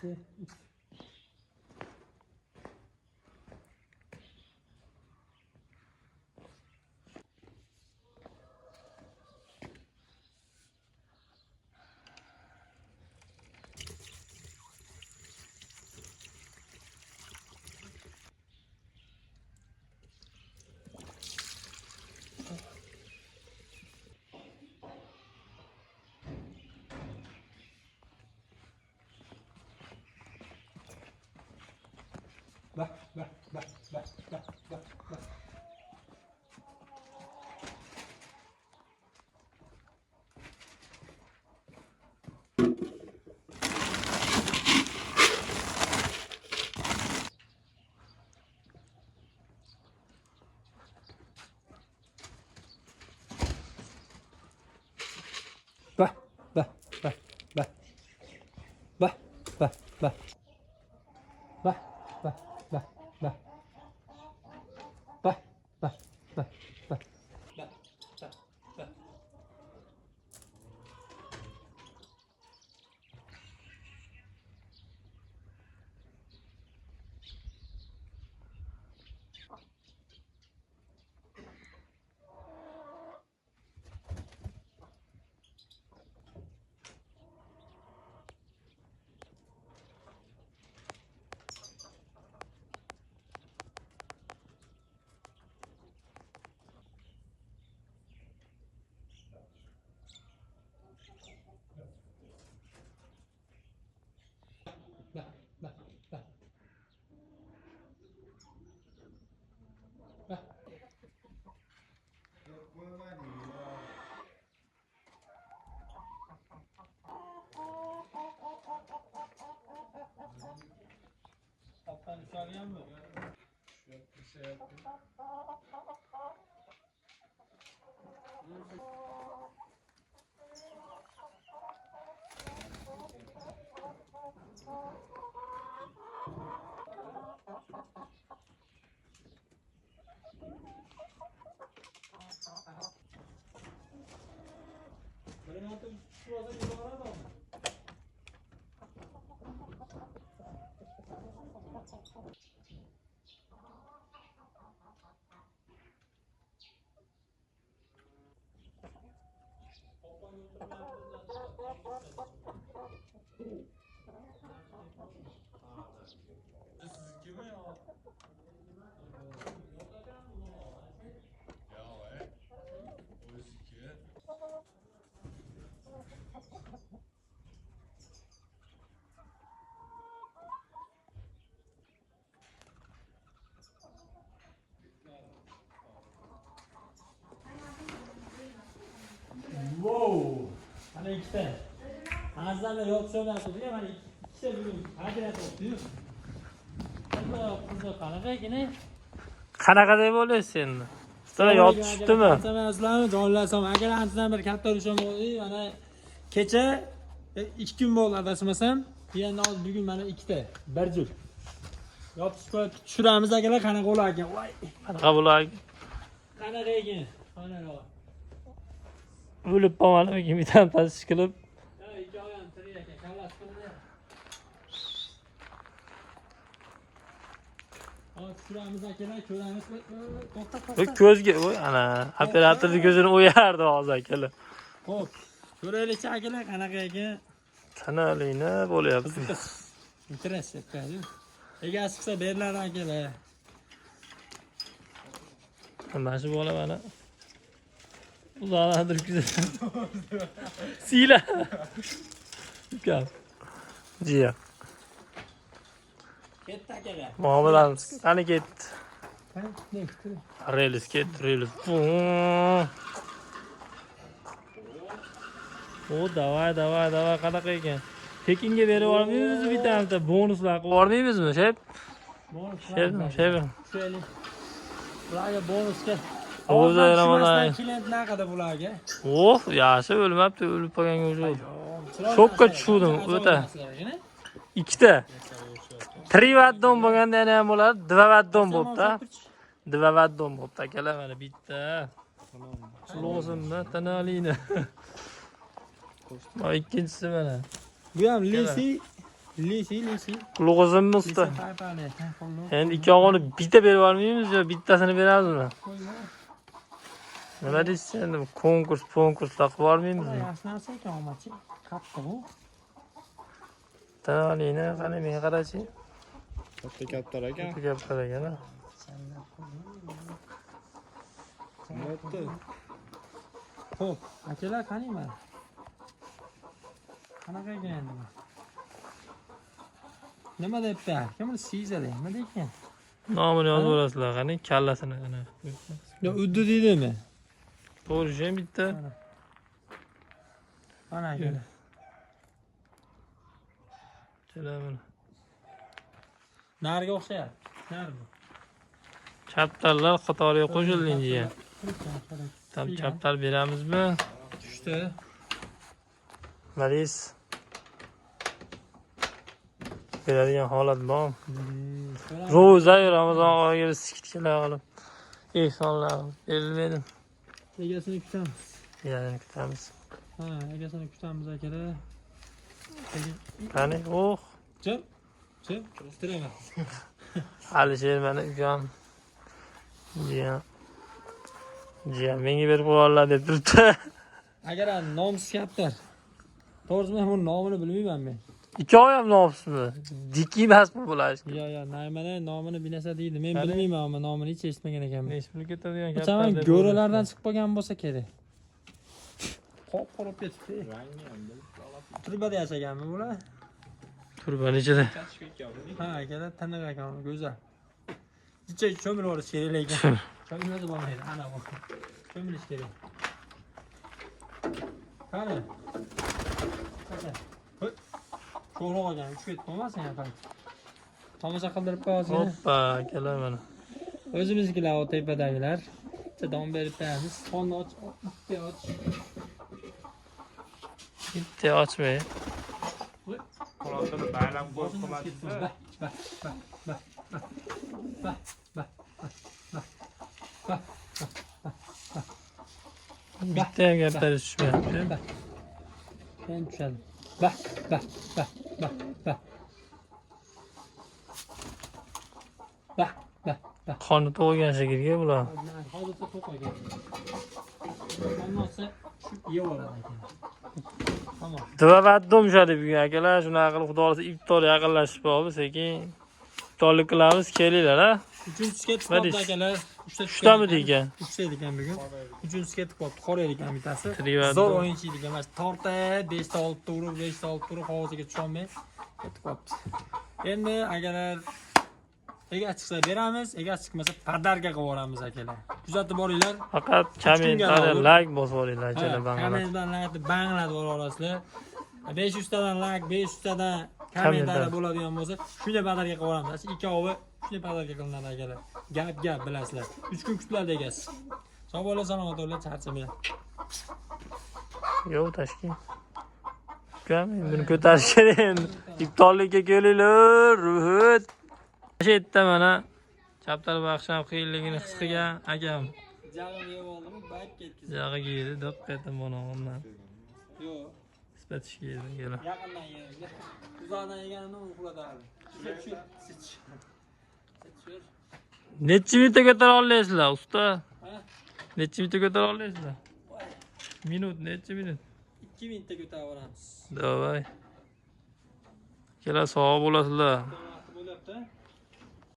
Bak. Wow. Ana ikkita. Azdan beri yopishib o'tdi, mana ikkita bugun hajrat o'tdi. Qiziq, qanaqagina? Qanaqa deb o'ylaysiz endi? Sizlar yopishibdimi? Sizlarni jonlasam, agar anchadan beri katta urishim bo'ldi, mana kecha 2 kun bo'ldi adashmasam, yana bugun mana ikkita, bir juft. Yopishib qo'yib tushiramiz akalar, qanaqa bo'lar ekan? Voy, Qanaqa bo'lar? qanaqa ekan? Mana O'lib qolmadimi? Bitam tasish qilib. ikki oyam tirik ekan, kallasi qildi. Hop, tushiramiz akalar, ko'ramiz. Bu ko'zga, voy ana, operatorning ko'zini o'yardi hozir akalar. Xo'p, ko'raylik akalar, qanaqa ekan? Tanalingni bo'lyapti. Interes etadi. Egasi chiqsa beriladi akalar. Mana shu bola mana. Uzoqlantirib kuzatadi. Sila. Ukam. Jiya. Ketdi akalar. Muomalamiz. Qani ketdi. Ne ketdi? Relis ketdi, relis. O, davay, qanaqa ekan? Tekinga berib olmaymiz bitta bonuslar qilib olmaymizmi, shep? Shep. Sheylik. Bularga bonusga. O'zi mana klient naqada bularga? Oh, yaxshi o'lmabdi, o'lib qolganga o'xshaydi. Shokka tushdim, o'ta. Ikkita. 3 vaddon bo'lganda ham bo'ladi, 2 vaddon bo'libdi. 2 vaddon bo'libdi akalar, mana bitta. Lozimmi, tanalingni. Mana ikkinchisi mana. Bu ham lesi Lisi. Qulog'izimmi usta? Endi ikkovini bitta berib olmaymiz yo bittasini beramizmi? Nima deysiz endi konkurs qilib olmaymizmi? Yaxshi narsa ekan, omachi. Katta bu. Tanolini qani men qarachi. Katta kaptar ekan. Katta gaplar ekan. Xo'p, akalar qani mana? Qanaqa ekan endi bu? Nima debdi? Kimni siyzadi? Nima deykan? Nomini yozib olasizlar qani, kallasini qani. Yo, uddi deydimi? To'g'ri ham bitta. Mana akalar. Kelamini. Nariga o'xshayapti. Nari bu. Chaptarlar qatoriga qo'shildi endi. Tam chaptar beramizmi? Tushdi. Maris. Beradigan holat bor. Ro'za Ramazon oyiga sikitgalar qilib. Ehsonlar berilmaydi. Egasini kutamiz. Yani kutamiz. Ha, egasini kutamiz akalar. Qani, Jim. Tirama. Alisher meni ukam. Jiyan menga berib qo'yarlar deb turibdi. Agar nomsiz kaptar. To'g'risini bu nomini bilmayman men. Ikkovi ham nomsizmi? Diki emasmi bular? Yo, naymana nomini bilasa deydi. Men bilmayman, ammo nomini hech eshitmagan ekanman. Respublika ketadigan Chaman go'ralardan chiqib qolgan bo'lsa kerak. Qop-qora ketibdi. Turbada yashaganmi bular? Turban ichida. Ha, akalar taniq ekan, go'zal. Ichga cho'milib olish kerak lekin. Cho'milmasa bo'lmaydi, ana bu. Cho'milish kerak. Qani? Sho'roq olgan, uch ketib qolmasin ya qani. Tomosha qildirib qo'yasiz. Hoppa, kelar mana. O'zimiznikilar o tepadagilar. Dom berib beramiz. Qonni och, bitta och. Bitta ochmay. Qolotini baylab qo'yib qo'ymadingiz. Bitta ham gaplari tushmayapti. Ben tushadi. Qoni to'g'gan shekilga bular. Hozircha to'qagan. Olmasa tushib yeb oladi ekan. Tamam. Dvavatdom shadi bugun akalar, shunaqa qilib xudo xolasa iftor yaqinlashib qoldi, sekin iftorlik qilamiz, kelinglar ha. Uchinchisi ketib qoldi akalar. Uchtami degan? Uchta ekan bugun. Uchinchisi ketib qoldi. Qora ekan bittasi. Trivato. Zo'r o'yinchi ekan. Mana torta 5 ta olib turib, 5 ta olib turib, havoziga tusholmay ketib qoldi. Endi akalar ega chiqsa beramiz, ega chiqmasa padarga qilib yuboramiz akalar. Kuzatib boringlar. Faqat kommentariyga like bosib olinglar, akalar banglar. Kommentdan like banglar olasizlar. 500 tadan like, 500 tadan kommentariya bo'ladigan bo'lsa, shunday padarga qilib yuboramiz. Ikkovi shunday padarga qilinadi akalar. Gap bilasizlar. 3 kun kutlardi egasiz. Sog' bo'ling, salomat bo'linglar, charchamanglar. Yo'q, tashkil. Ukam, buni ko'tarish kerak endi. Iftorlikka kelinglar, ruhut. O'sha yerda mana Chaptar baxsham qiyinligini his qilgan akam. Jag'im yeb oldimi? Bak ketdi. Jag'i yedi, diqqatim bo'lganman. Yo'q. Isbatish yedi, gela. Yaqindan yedi. Uzoqdan yeganini uxlatadi. Tushir. Necha minutda ko'tara olasizlar, usta? Necha minutda ko'tara olasizlar? Minut, necha minut? 2 minutda ko'tarib olamiz. Davay. Kela sog' bo'lasizlar.